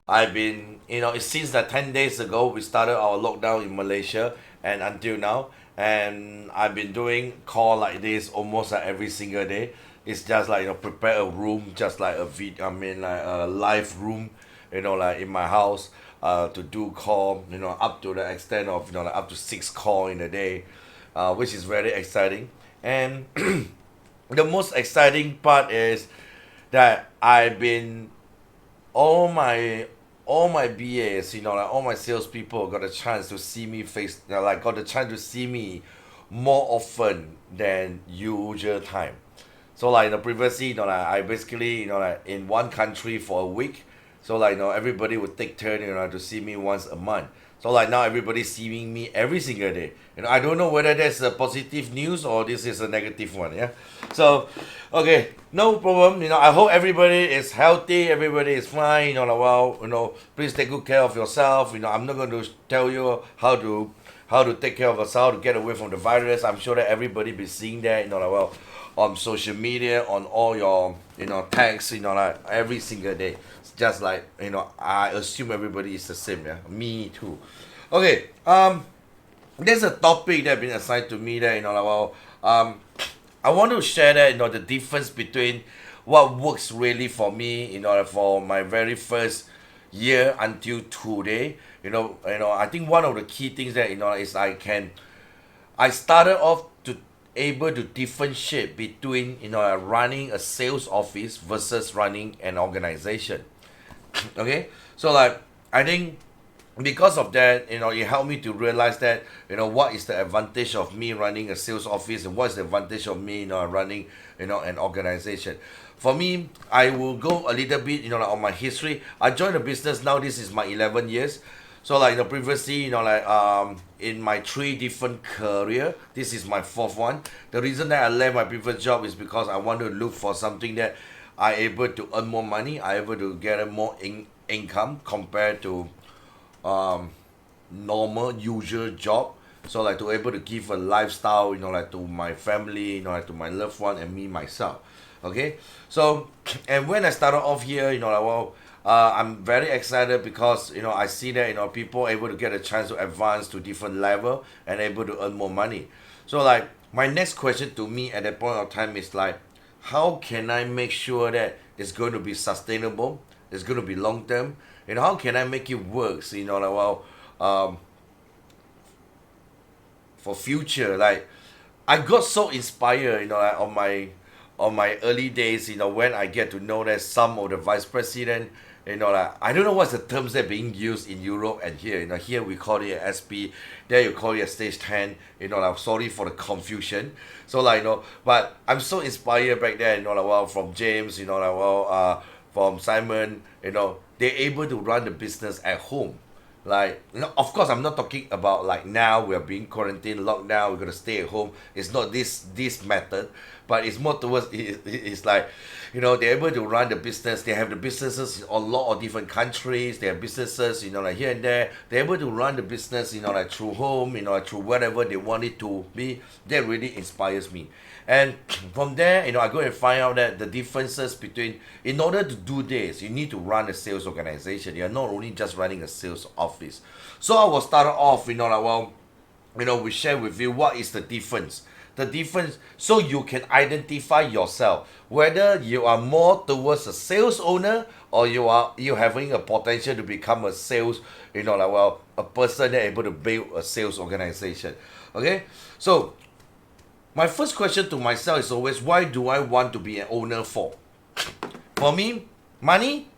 I've been, it's since that 10 days ago we started our lockdown in Malaysia and until now. And I've been doing call like this almost like every single day. It's just like, prepare a room, just like like a live room, like in my house, to do call, up to the extent of, like up to 6 call in a day, which is very exciting. And the most exciting part is that I've been all my all my BAs, like all my salespeople got a chance to see me face, like got a chance to see me more often than usual time. So like previously, like I basically, like in one country for a week. So like everybody would take turn, to see me once a month. So like now everybody's seeing me every single day. I don't know whether that's a positive news or this is a negative one. Yeah. So, okay, no problem. I hope everybody is healthy. Everybody is fine. Like, well, please take good care of yourself. I'm not going to tell you how to take care of yourself to get away from the virus. I'm sure that everybody be seeing that. Like, well, on social media, on all your tags, like every single day. It's just like I assume everybody is the same. Yeah, me too. Okay. There's a topic that been assigned to me that like well, I want to share that the difference between what works really for me for my very first year until today. I think one of the key things that is I started off to able to differentiate between running a sales office versus running an organization. Okay, so like I think because of that, it helped me to realize that what is the advantage of me running a sales office and what is the advantage of me running an organization. For me, I will go a little bit like on my history. I joined the business now. This is my 11 years. So like previously, like in my three different career, this is my fourth one. The reason that I left my previous job is because I want to look for something that I able to earn more money, I able to get a more income compared to um, normal usual job. So like to able to give a lifestyle, like to my family, like to my loved one and me myself. Okay, so and when I started off here, like well, I'm very excited because I see that people able to get a chance to advance to different level and able to earn more money. So like my next question to me at that point of time is like, how can I make sure that it's going to be sustainable? It's going to be long term. How can I make it work? So, like well, um, for future, like I got so inspired, like on my early days, when I get to know that some of the vice president, like I don't know what's the terms that being used in Europe and here. Here we call it a SP, there you call it a stage 10. Like sorry for the confusion. So like but I'm so inspired back then. Like well from James, like well from Simon, they're able to run the business at home. Like, of course, I'm not talking about like now we're being quarantined, locked down, we're gonna stay at home. It's not this method, but it's more towards it's like, they're able to run the business. They have the businesses in a lot of different countries. They have businesses, like here and there. They're able to run the business, like through home, like through whatever they want it to be. That really inspires me. And from there, I go and find out that the differences between, in order to do this, you need to run a sales organization. You're not only just running a sales office. So I will start off, like, well, we share with you what is the difference. The difference, so you can identify yourself whether you are more towards a sales owner or you having a potential to become a sales, like well, a person that able to build a sales organization. Okay, so my first question to myself is always, why do I want to be an owner for? For me, money,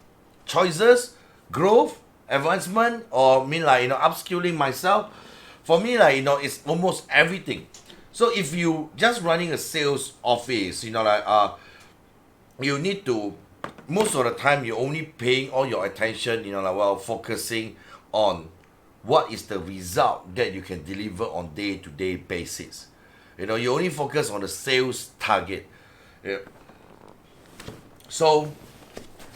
choices, growth, advancement, or mean like upskilling myself. For me, like it's almost everything. So if you just running a sales office, like you need to, most of the time you're only paying all your attention, like well focusing on what is the result that you can deliver on day-to-day basis. You only focus on the sales target. Yeah. So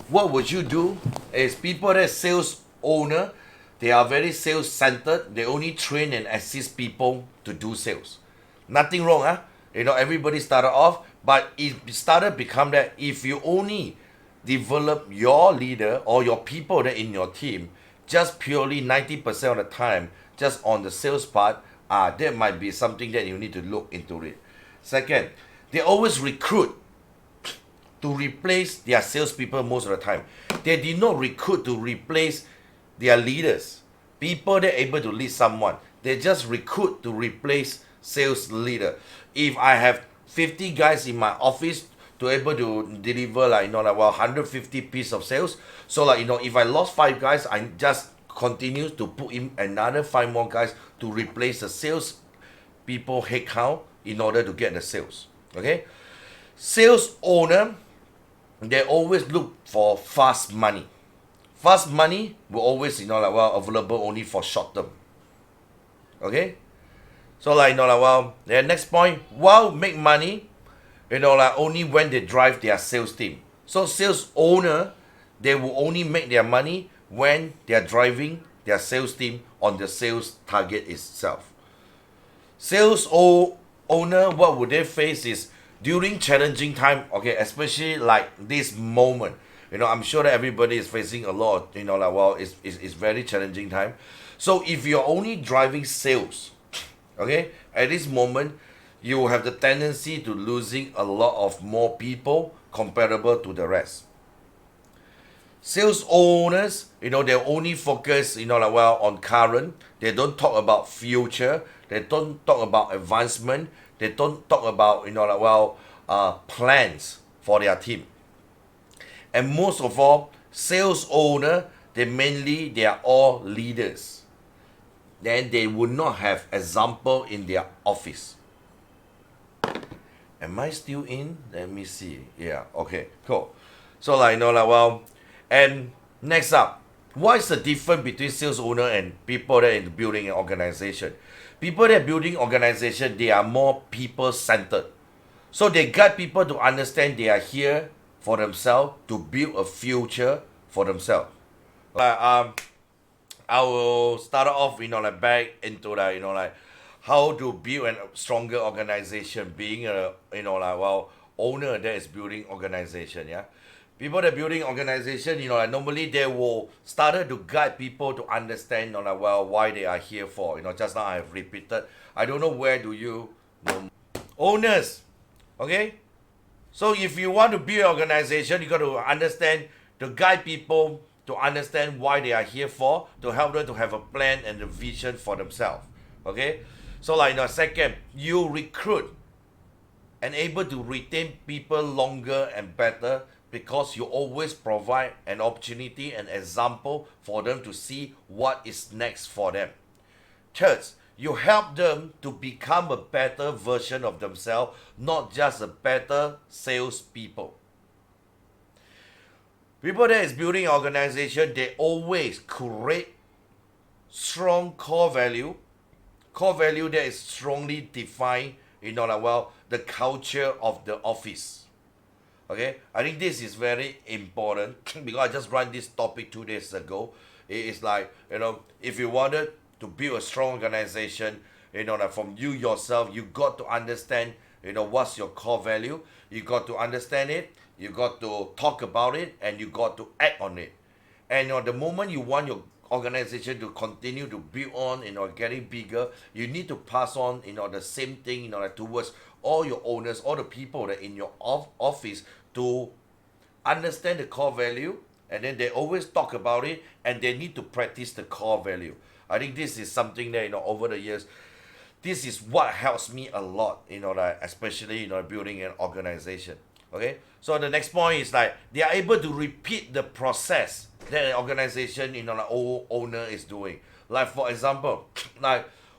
what would you do is people that sales owner, they are very sales centered. They only train and assist people to do sales. Nothing wrong. Everybody started off, but it started become that if you only develop your leader or your people that in your team just purely 90% of the time just on the sales part, that might be something that you need to look into it. Second, they always recruit to replace their salespeople most of the time. They did not recruit to replace their leaders, people that are able to lead someone. They just recruit to replace sales leader. If I have 50 guys in my office to able to deliver like 150 piece of sales, so if I lost 5 guys, I just continue to put in another 5 more guys to replace the sales people headcount in order to get the sales. Okay, sales owner, they always look for fast money. Fast money will always available only for short term. Okay, so the next point, make money only when they drive their sales team. So sales owner, they will only make their money when they are driving their sales team on the sales target itself. Owner, what would they face is during challenging time, okay, especially like this moment. I'm sure that everybody is facing a lot. It's very challenging time. So if you're only driving sales, okay, at this moment, you have the tendency to losing a lot of more people comparable to the rest. Sales owners, they only focus, on current. They don't talk about future. They don't talk about advancement. They don't talk about, plans for their team. And most of all, sales owner, they are all leaders. Then they would not have example in their office. Am I still in? Let me see. Yeah, okay, cool. So and next up, what is the difference between sales owner and people that are building an organization? People that are building organization, they are more people centered. So they guide people to understand they are here for themselves to build a future for themselves. I will start off, back into how to build a stronger organization, being a owner that is building organization. Yeah, people that building organization, normally they will start to guide people to understand, why they are here for. Just now I have repeated. I don't know where do you know owners. Okay, so if you want to build an organization, you got to understand, to guide people to understand why they are here for, to help them to have a plan and a vision for themselves. Okay, so second, you recruit and able to retain people longer and better because you always provide an opportunity and example for them to see what is next for them. Third, you help them to become a better version of themselves, not just a better salespeople. People that is building organization, they always create strong core value that is strongly defined, the culture of the office. Okay, I think this is very important because I just ran this topic 2 days ago. It is if you wanted to build a strong organization, from you yourself, you got to understand, what's your core value. You got to understand it. You got to talk about it, and you got to act on it. And the moment you want your organization to continue to build on, getting bigger, you need to pass on, the same thing, towards all your owners, all the people that in your office to understand the core value, and then they always talk about it, and they need to practice the core value. I think this is something that, over the years, this is what helps me a lot, especially, building an organization. Okay, so the next point is they are able to repeat the process that an organization, owner is doing. Like for example,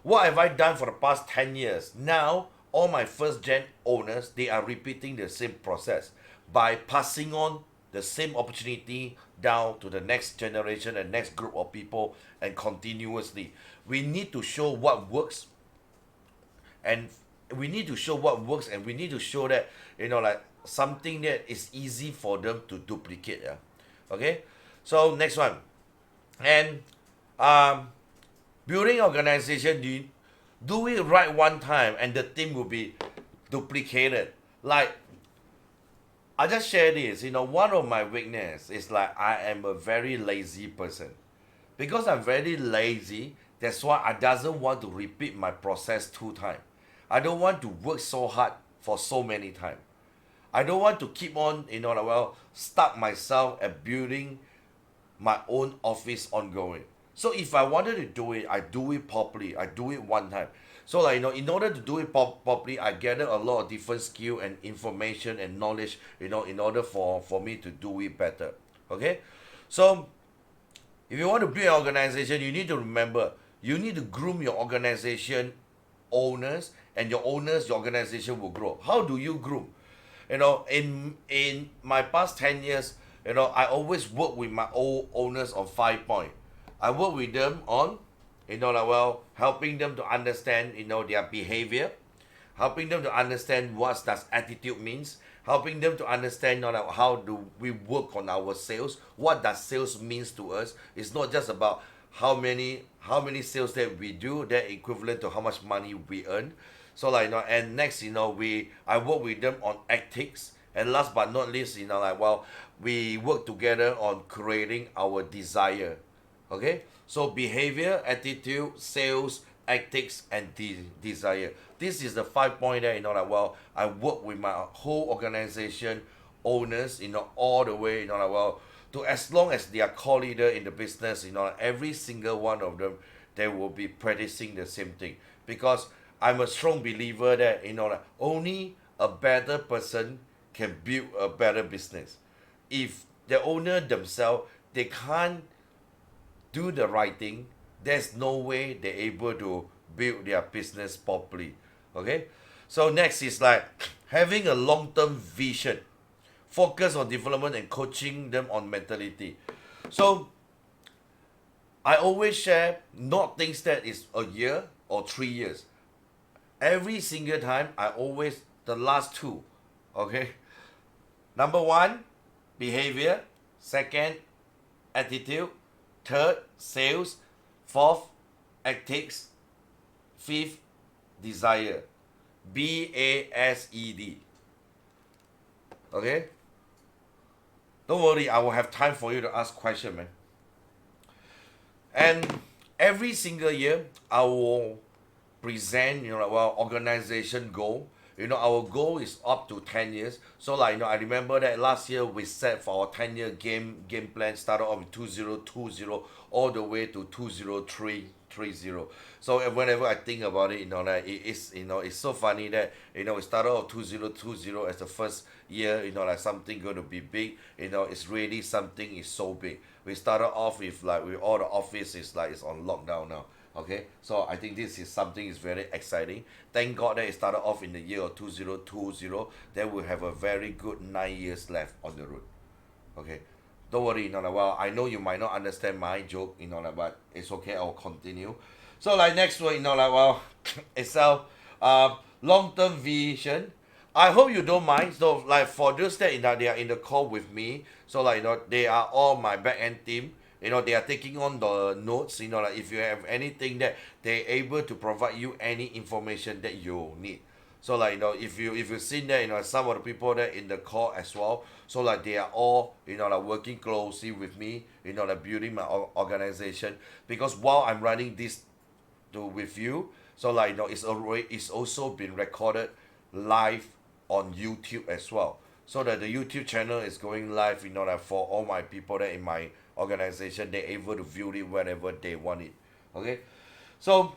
what have I done for the past 10 years? Now, all my first gen owners, they are repeating the same process by passing on the same opportunity down to the next generation and next group of people, and continuously. We need to show what works, and we need to show that, something that is easy for them to duplicate. Yeah. Okay, so next one. And building organization, do it right one time and the team will be duplicated. Like I just share this. One of my weakness is like I am a very lazy person. Because I'm very lazy, that's why I doesn't want to repeat my process 2 times. I don't want to work so hard for so many times. I don't want to keep on, like, stuck myself at building my own office ongoing. So if I wanted to do it, I do it properly. I do it one time. So like in order to do it properly, I gather a lot of different skill and information and knowledge. In order for me to do it better. Okay, so if you want to build an organization, you need to remember you need to groom your organization owners, and your owners, your organization will grow. How do you groom? In my past 10 years, I always work with my old owners on 5 point. I work with them on, like, helping them to understand, their behavior, helping them to understand what does attitude means, helping them to understand, like, how do we work on our sales, what does sales means to us. It's not just about how many sales that we do that equivalent to how much money we earn. So like, and next, I work with them on ethics, and last but not least, like, we work together on creating our desire. Okay, so behavior, attitude, sales, ethics, and desire. This is the 5 point that, like, I work with my whole organization owners, all the way, like, to as long as they are core leader in the business, every single one of them, they will be practicing the same thing. Because I'm a strong believer that, like, only a better person can build a better business. If the owner themselves, they can't do the right thing, there's no way they're able to build their business properly. Okay? So next is like having a long-term vision. Focus on development and coaching them on mentality. So I always share not things that is a year or 3 years. Every single time I always the last two. Okay? Number one, behavior. Second, attitude. Third, sales. Fourth, ethics. Fifth, desire. BASED. Okay? Don't worry, I will have time for you to ask question, man. And every single year, I will present, organization goal. Our goal is up to 10 years. So like, I remember that last year we set for our 10-year game plan, started off with 2020 all the way to 20330. So whenever I think about it, like it's so funny that, we started off 2020 as the first year, like something going to be big. It's really something is so big. We started off with like with all the offices like it's on lockdown now. Okay, so I think this is something is very exciting. Thank God that it started off in the year of 2020. Then we have a very good 9 years left on the road. Okay, don't worry, like, I know you might not understand my joke, like, but it's okay. I'll continue. So like next one, like, it's a long-term vision. I hope you don't mind. So like for those that, they are in the call with me, so like, they are all my back end team. They are taking on the notes. Like if you have anything that they're able to provide you any information that you need. So like, if you've seen that, some of the people that in the call as well. So like they are all, like working closely with me, like building my organization. Because while I'm running this with you, so like, it's also been recorded live on YouTube as well. So that the YouTube channel is going live, like for all my people that in my organization, they're able to view it whenever they want it. Okay, so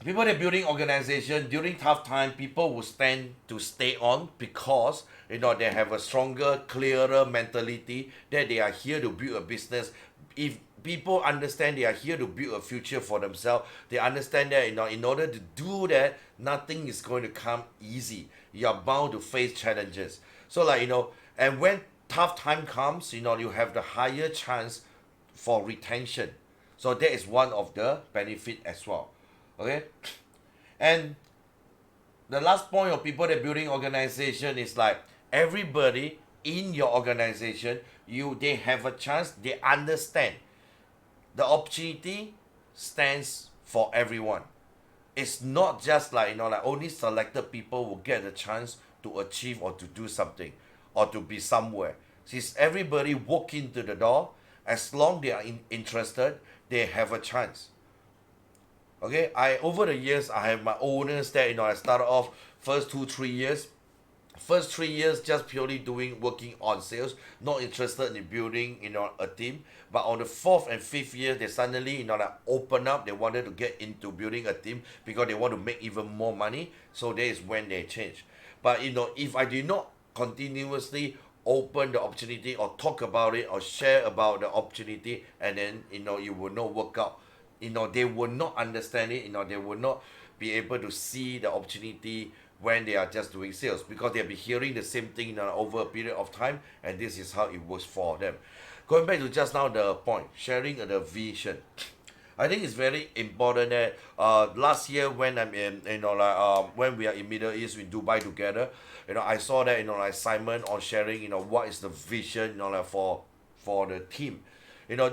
people that building organization during tough time, people will stand to stay on because they have a stronger, clearer mentality that they are here to build a business. If people understand they are here to build a future for themselves, they understand that, in order to do that, nothing is going to come easy. You are bound to face challenges. So like, and when tough time comes, you have the higher chance for retention. So that is one of the benefit as well. Okay, and the last point of people that building organization is like everybody in your organization, they have a chance. They understand the opportunity stands for everyone. It's not just like, like only selected people will get the chance to achieve or to do something. or to be somewhere. Since everybody walk into the door, as long they are interested, they have a chance. Okay, I over the years I have my owners that I started off first 2 3 years. First 3 years just purely doing working on sales, not interested in building a team. But on the fourth and fifth year, they suddenly like open up. They wanted to get into building a team because they want to make even more money. So that is when they change. But if I do not continuously open the opportunity or talk about it or share about the opportunity, and then you will not work out. They will not understand it. They will not be able to see the opportunity when they are just doing sales, because they'll be hearing the same thing over a period of time, and this is how it works for them. Going back to just now the point, sharing the vision. I think it's very important that last year when I'm in when we are in Middle East in Dubai together, I saw that like Simon on sharing what is the vision like for the team.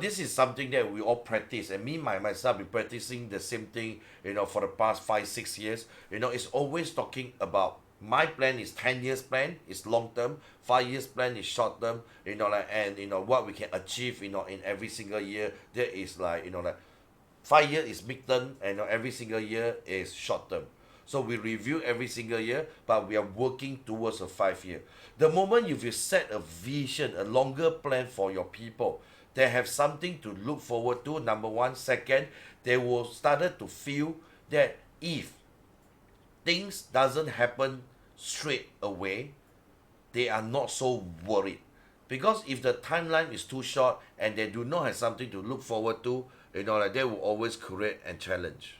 This is something that we all practice, and myself be practicing the same thing for the past 5 6 years. It's always talking about my plan is 10 years plan is long term, 5 years plan is short term, and what we can achieve in every single year. That is like 5 years is mid term, and every single year is short term. So we review every single year, but we are working towards a 5 year. The moment if you set a vision, a longer plan for your people, they have something to look forward to. Number one. Second, they will started to feel that if things doesn't happen straight away, they are not so worried. Because if the timeline is too short and they do not have something to look forward to, like they will always create and challenge.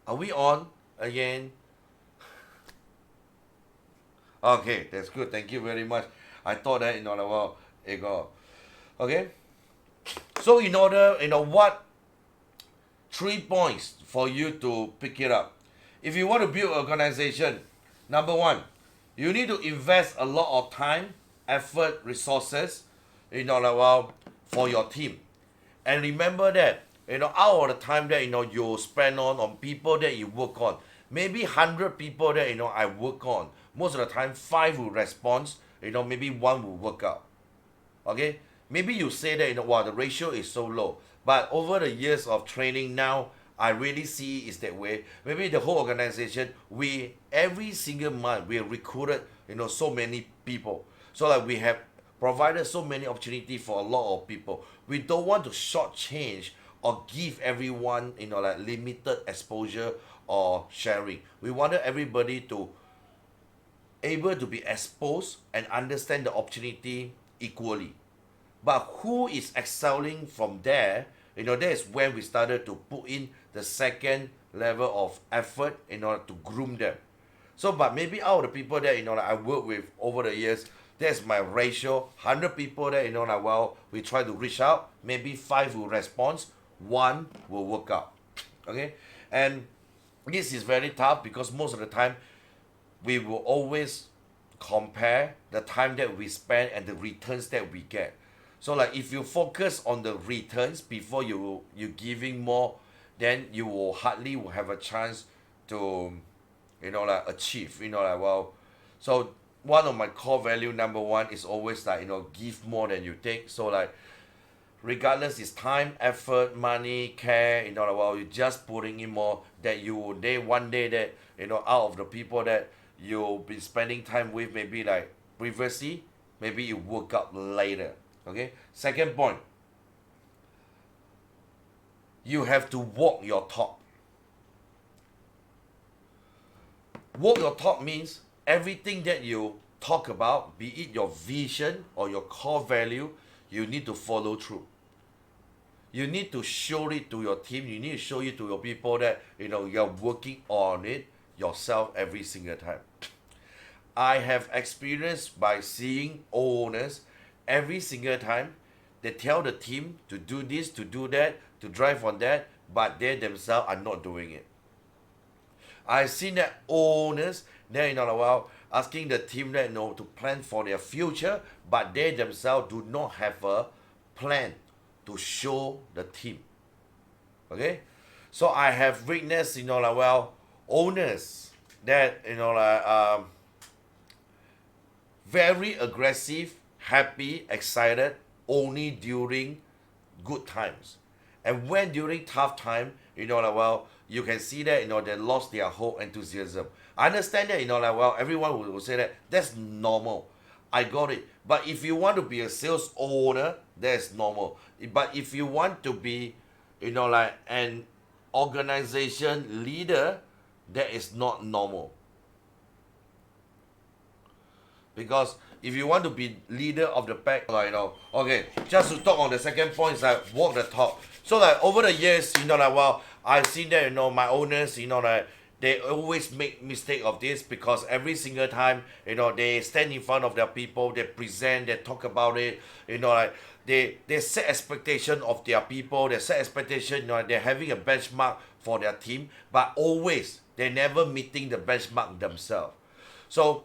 Are we on again? Okay, that's good. Thank you very much. I thought that like, well, it go. Okay. So in order, what 3 points for you to pick it up. If you want to build an organization, number one, you need to invest a lot of time, effort, resources, like well, for your team. And remember that, out of the time that you spend on people that you work on, maybe 100 people that I work on, most of the time 5 will respond, maybe 1 will work out. Okay, maybe you say that wow, the ratio is so low, but over the years of training now, I really see it's that way. Maybe the whole organization, we every single month we have recruited so many people, so like we have provided so many opportunities for a lot of people. We don't want to shortchange or give everyone like limited exposure or sharing. We wanted everybody to able to be exposed and understand the opportunity equally. But who is excelling from there, that is when we started to put in the second level of effort in order to groom them. So, but maybe out of the people that like I work with over the years, that's my ratio. 100 people that like well, we try to reach out. Maybe 5 will respond, 1 will work out. Okay, and this is very tough because most of the time we will always compare the time that we spend and the returns that we get. So like if you focus on the returns before you giving more, then you will hardly will have a chance to like achieve, like well. So one of my core value number 1 is always like give more than you take. So like regardless it's time, effort, money, care, like well, you're just putting in more, that you day one day that out of the people that you've been spending time with, maybe like previously, maybe you work out later. Okay, second point, you have to walk your talk. Walk your talk means everything that you talk about, be it your vision or your core value, you need to follow through. You need to show it to your team. You need to show it to your people that you're working on it yourself every single time. I have experienced by seeing owners every single time they tell the team to do this, to do that, to drive on that, but they themselves are not doing it. I've seen that owners, they're well, asking the team that to plan for their future, but they themselves do not have a plan to show the team. Okay, so I have witnessed like well, owners that very aggressive, happy, excited only during good times. And when during tough time, you can see that, they lost their whole enthusiasm. I understand that, everyone will say that that's normal. I got it. But if you want to be a sales owner, that's normal. But if you want to be, an organization leader, that is not normal. Because if you want to be leader of the pack, okay, just to talk on the second point is like walk the talk. So like over the years, I've seen that, my owners, they always make mistake of this, because every single time, they stand in front of their people, they present, they talk about it, they set expectation of their people, they set expectation, they're having a benchmark for their team, but always they never meeting the benchmark themselves. So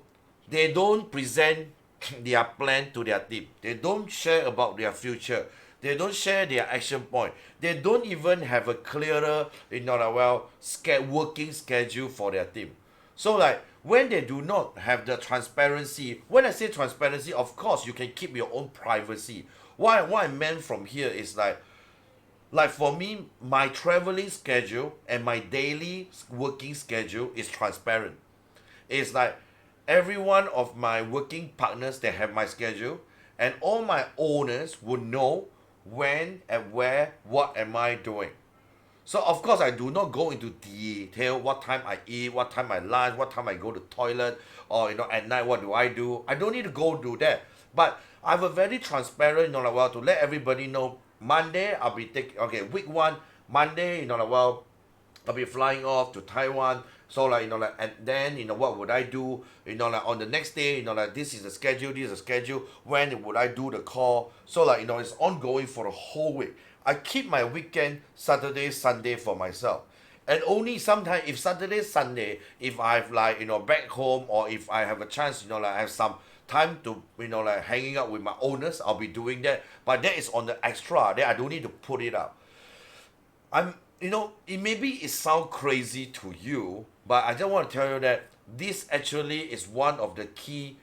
they don't present their plan to their team. They don't share about their future. They don't share their action point. They don't even have a clearer, working schedule for their team. So like when they do not have the transparency, when I say transparency, of course you can keep your own privacy. What I meant from here is like for me, my traveling schedule and my daily working schedule is transparent. It's like every one of my working partners, they have my schedule, and all my owners would know when and where, what am I doing. So of course I do not go into detail what time I eat, what time I lunch, what time I go to toilet, or at night what do I do. I don't need to go do that. But I have a very transparent, to let everybody know. Monday I'll be taking, okay, week one, Monday, I'll be flying off to Taiwan. So and then what would I do? On the next day, this is the schedule, this is the schedule. When would I do the call? So it's ongoing for the whole week. I keep my weekend Saturday, Sunday for myself. And only sometimes if Saturday, Sunday, if I've back home, or if I have a chance, I have some time to hanging out with my owners, I'll be doing that. But that is on the extra. Then I don't need to put it up. I'm it maybe it sound crazy to you, but I just want to tell you that this actually is one of the key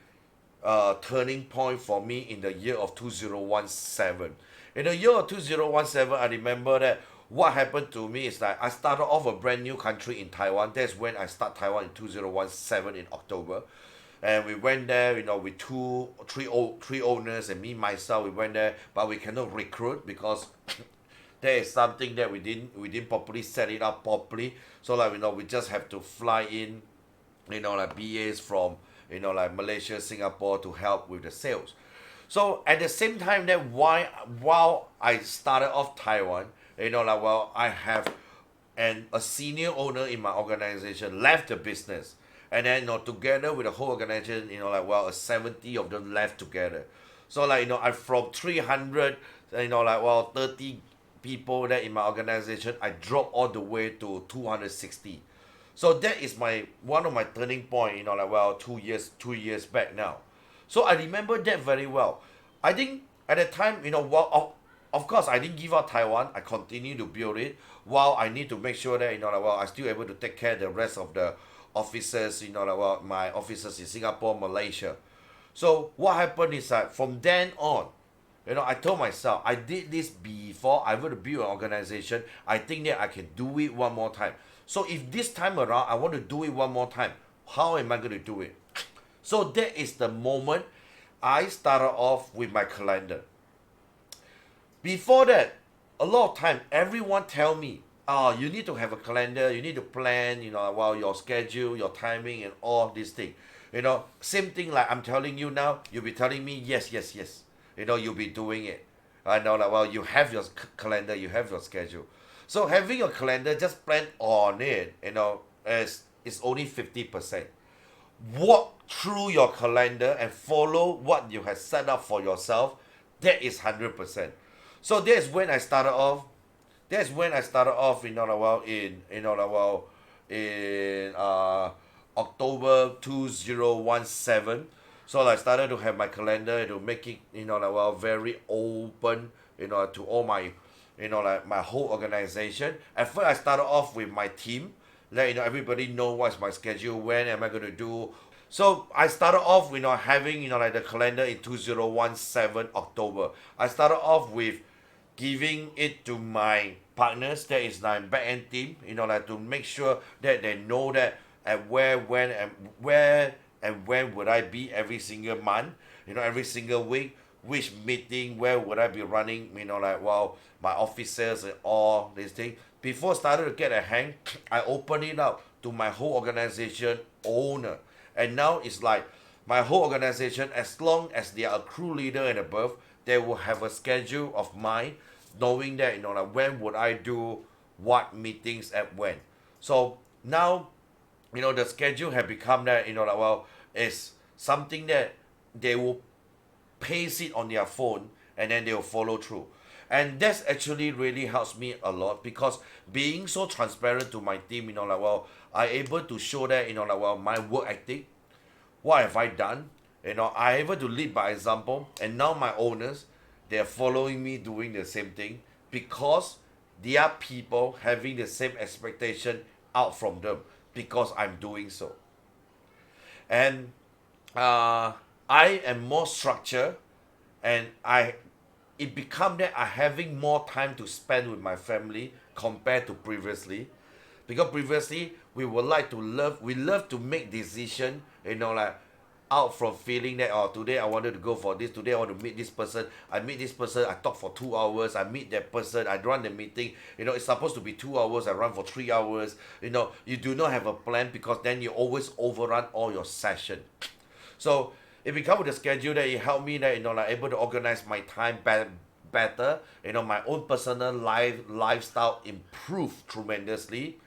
turning point for me in the year of 2017. In the year of 2017, I remember that what happened to me is that I started off a brand new country in Taiwan. That's when I start Taiwan in 2017 in October. And we went there, with three owners and me myself. We went there, but we cannot recruit because there is something that we didn't properly set it up properly. So we just have to fly in, BAs from Malaysia, Singapore to help with the sales. So at the same time that while I started off Taiwan, I have a senior owner in my organization left the business. And then together with the whole organization, 70 of them left together. So I from 300, 30 people that in my organization, I dropped all the way to 260. So that is one of my turning point, 2 years back now. So I remember that very well. I think at the time, of course I didn't give up Taiwan. I continue to build it while I need to make sure that I still able to take care of the rest of the officers, my officers in Singapore, Malaysia. So what happened is that from then on, I told myself I did this before. I want to build an organization. I think that I can do it one more time. So if this time around I want to do it one more time, how am I going to do it? So that is the moment I started off with my calendar. Before that, a lot of time everyone tell me, oh, you need to have a calendar, you need to plan, your schedule, your timing, and all these things. Same thing like I'm telling you now, you'll be telling me yes, yes, yes. You'll be doing it. I know you have your calendar, you have your schedule. So having a calendar, just plan on it, is only 50%. Walk through your calendar and follow what you have set up for yourself. That is 100%. So that's when I started off. That's when I started off, in October 2017. So I started to have my calendar to make it, very open, to all my, my whole organization. At first, I started off with my team. let everybody know what's my schedule, when am I going to do. So I started off, having, like the calendar in 2017 October. I started off with giving it to my partners, that is my back end team, like to make sure that they know that at where and when would I be every single month, every single week, which meeting, where would I be running, like, well, my officers and all these things. Before I started to get a hang, I opened it up to my whole organization owner. And now it's like my whole organization, as long as they are a crew leader and above, they will have a schedule of mine, knowing that, like when would I do what meetings at when. So now, the schedule have become that, like, well, it's something that they will paste it on their phone, and then they'll follow through. And that's actually really helps me a lot, because being so transparent to my team, like, well, I able to show that, like, well, my work ethic, what have I done, I able to lead by example. And now my owners, they're following me doing the same thing, because they are people having the same expectation out from them, because I'm doing so. And I am more structured, and it become that I having more time to spend with my family compared to previously. Because previously we love to make decision, like out from feeling that, oh, today I wanted to go for this, today I want to meet this person, I meet this person, I talk for 2 hours, I meet that person, I run the meeting, it's supposed to be 2 hours, I run for 3 hours. You do not have a plan, because then you always overrun all your session. So it become with the schedule that it helped me that, like able to organize my time better. My own personal lifestyle improved tremendously.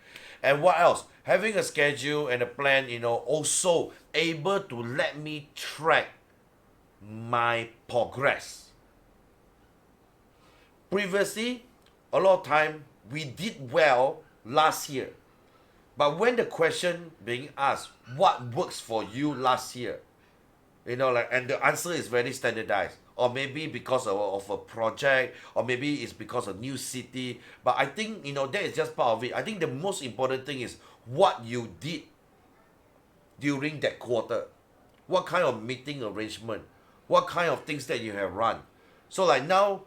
And what else? Having a schedule and a plan, also able to let me track my progress. Previously, a lot of time we did well last year. But when the question being asked, what works for you last year? Like, and the answer is very standardized. Or maybe because of a project, or maybe it's because of new city. But I think, that is just part of it. I think the most important thing is what you did during that quarter. What kind of meeting arrangement? What kind of things that you have run? So like now,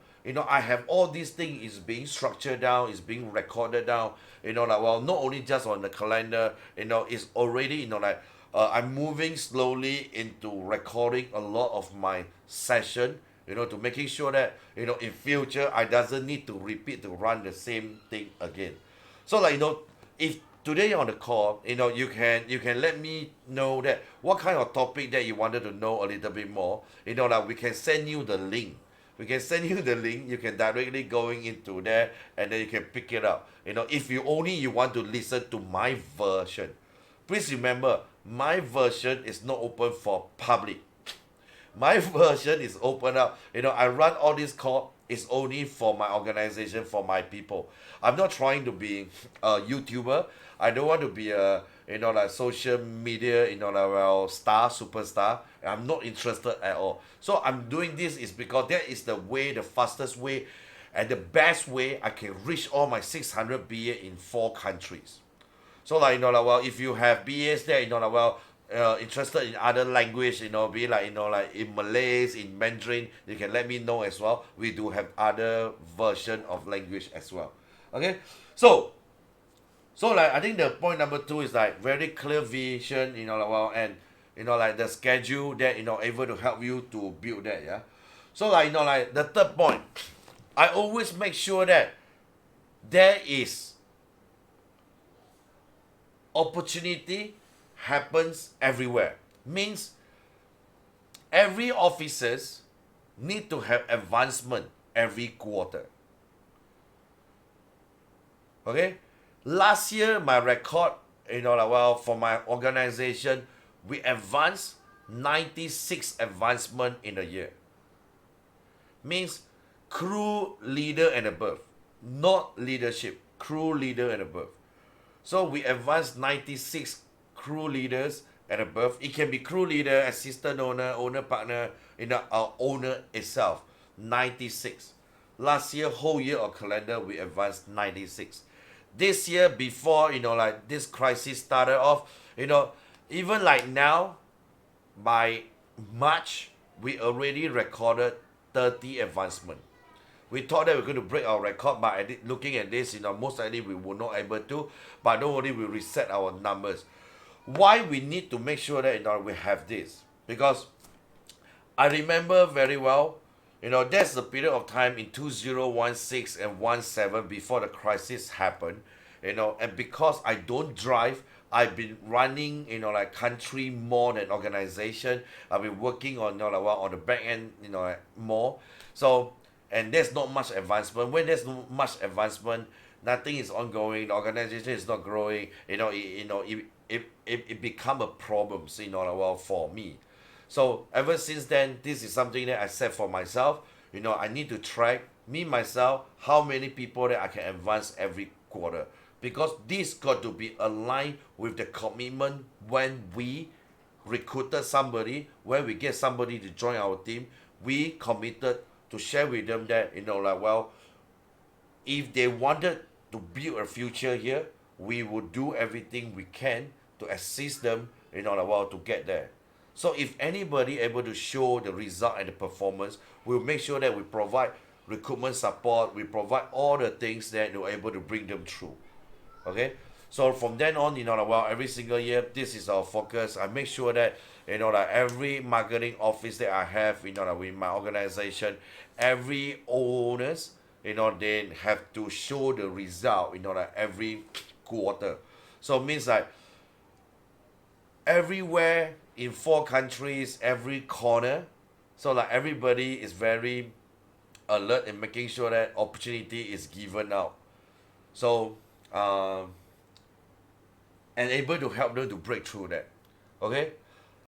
I have all these things is being structured down, is being recorded down. Like, well, not only just on the calendar, it's already, like, I'm moving slowly into recording a lot of my session, to making sure that, in future I doesn't need to repeat to run the same thing again. So like, if today on the call, you can let me know that what kind of topic that you wanted to know a little bit more. Like we can send you the link. We can send you the link. You can directly going into there, and then you can pick it up. If you want to listen to my version, please remember, my version is not open for public. My version is open up. I run all this call is only for my organization, for my people. I'm not trying to be a YouTuber. I don't want to be a, like social media, like, well, superstar. I'm not interested at all. So I'm doing this is because that is the way, the fastest way, and the best way I can reach all my 600 BA in 4 countries. So like, like, well, if you have BAs there, like, well, interested in other language, be like, like in Malays, in Mandarin, you can let me know as well. We do have other version of language as well. Okay, so like, I think the point number 2 is like very clear vision, like, well, and like the schedule that, able to help you to build that. Yeah. So like, like the third point, I always make sure that there is opportunity happens everywhere. Means every officers need to have advancement every quarter. Okay, last year my record, like, well, for my organization, we advanced 96 advancement in a year. Means crew leader and above, not leadership, crew leader and above. So we advanced 96 crew leaders and above. It can be crew leader, assistant owner, owner partner, our owner itself. 96. Last year, whole year of calendar, we advanced 96. this year before, like this crisis started off, even like now, by March, we already recorded 30 advancement. We thought that we are going to break our record, but looking at this, most likely we were not able to. But don't worry, we reset our numbers. Why we need to make sure that we have this? Because I remember very well, that's the period of time in 2016 and 17 before the crisis happened, and because I don't drive, I've been running, like country more than organization. I've been working on, on the back end, like more. So, and there's not much advancement. When there's not much advancement, nothing is ongoing. The organization is not growing. It become a problem, for me. So ever since then, this is something that I set for myself. I need to track me myself how many people that I can advance every quarter, because this got to be aligned with the commitment when we recruited somebody, when we get somebody to join our team. We committed to share with them that, if they wanted to build a future here, we will do everything we can to assist them, to get there. So if anybody able to show the result and the performance, we'll make sure that we provide recruitment support, we provide all the things that we're able to bring them through. Okay, so from then on, every single year, this is our focus. I make sure that, every marketing office that I have, with my organization, every owners, they have to show the result, every quarter. So it means like everywhere in 4 countries, every corner. So like everybody is very alert in making sure that opportunity is given out. So and able to help them to break through that. Okay,